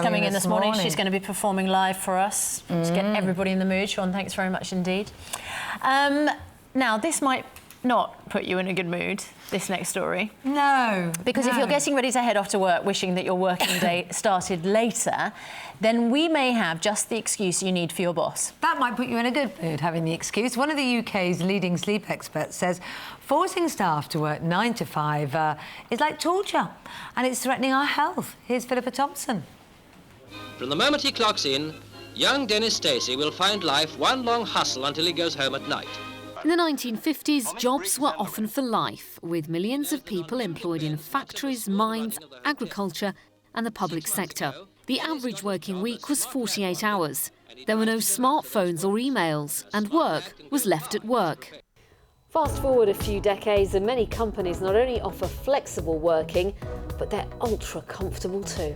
Coming in this morning, she's going to be performing live for us to get everybody in the mood. Sian, thanks very much indeed. Now, this might not put you in a good mood, this next story. No. Because if you're getting ready to head off to work wishing that your working day started later, then we may have just the excuse you need for your boss. That might put you in a good mood, having the excuse. One of the UK's leading sleep experts says forcing staff to work 9 to 5 is like torture, and it's threatening our health. Here's Philippa Thompson. From the moment he clocks in, young Dennis Stacey will find life one long hustle until he goes home at night. In the 1950s, jobs were often for life, with millions of people employed in factories, mines, agriculture and the public sector. The average working week was 48 hours. There were no smartphones or emails, and work was left at work. Fast forward a few decades and many companies not only offer flexible working, but they're ultra comfortable too.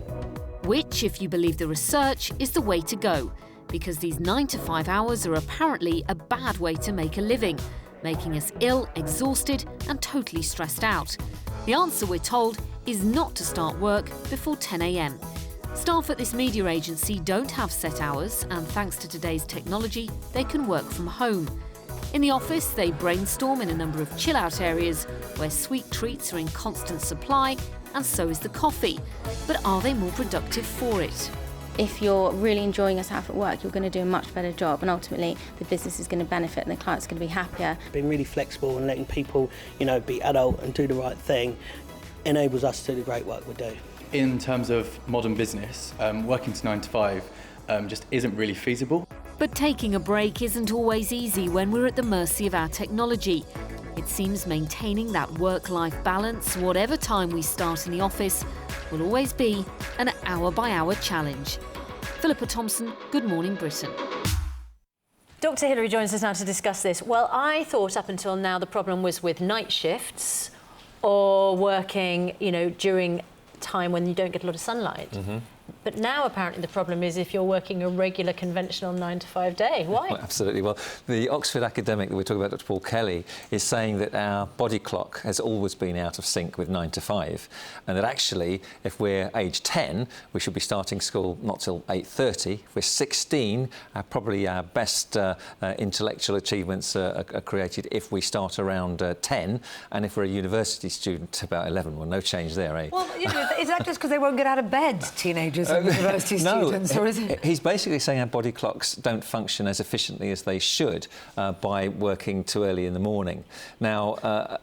Which, if you believe the research, is the way to go. Because these 9 to 5 hours are apparently a bad way to make a living, making us ill, exhausted and totally stressed out. The answer, we're told, is not to start work before 10 a.m. Staff at this media agency don't have set hours, and thanks to today's technology, they can work from home. In the office, they brainstorm in a number of chill-out areas where sweet treats are in constant supply, and so is the coffee. But are they more productive for it? If you're really enjoying yourself at work, you're going to do a much better job, and ultimately the business is going to benefit and the client's going to be happier. Being really flexible and letting people, be adult and do the right thing enables us to do the great work we do. In terms of modern business, working to 9 to 5 just isn't really feasible. But taking a break isn't always easy when we're at the mercy of our technology. It seems maintaining that work-life balance, whatever time we start in the office, will always be an hour-by-hour challenge. Philippa Thompson, Good Morning Britain. Dr. Hilary joins us now to discuss this. Well, I thought up until now the problem was with night shifts or working, during time when you don't get a lot of sunlight. But now, apparently, the problem is if you're working a regular, conventional 9 to 5 day. Why? Well, absolutely. Well, the Oxford academic that we're talking about, Dr. Paul Kelly, is saying that our body clock has always been out of sync with 9 to 5, and that actually, if we're age 10, we should be starting school not till 8:30. If we're 16, probably our best intellectual achievements are created if we start around 10, and if we're a university student, about 11. Well, no change there, eh? Well, is that just because they won't get out of bed, teenagers and university students, or is it? He's basically saying our body clocks don't function as efficiently as they should by working too early in the morning. Now,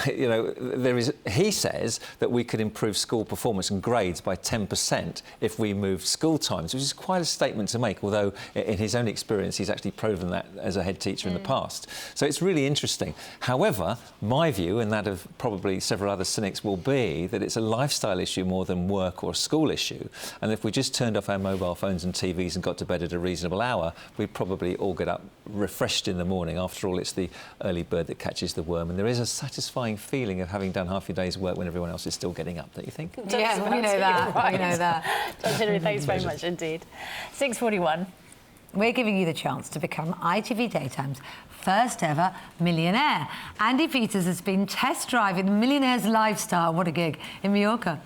he says that we could improve school performance and grades by 10% if we moved school times, which is quite a statement to make, although in his own experience he's actually proven that as a head teacher in the past. So it's really interesting. However, my view, and that of probably several other cynics, will be that it's a lifestyle issue more than work or a school issue. And if we just turned off our mobile phones and TVs and got to bed at a reasonable hour, we'd probably all get up refreshed in the morning. After all, it's the early bird that catches the worm, and there is a satisfying feeling of having done half your day's work when everyone else is still getting up, don't you think? Yeah, we know that. Right. We know that. Dr. Hilary, thanks very much indeed. 6:41. We're giving you the chance to become ITV Daytime's first ever millionaire. Andy Peters has been test driving the millionaire's lifestyle, what a gig, in Mallorca.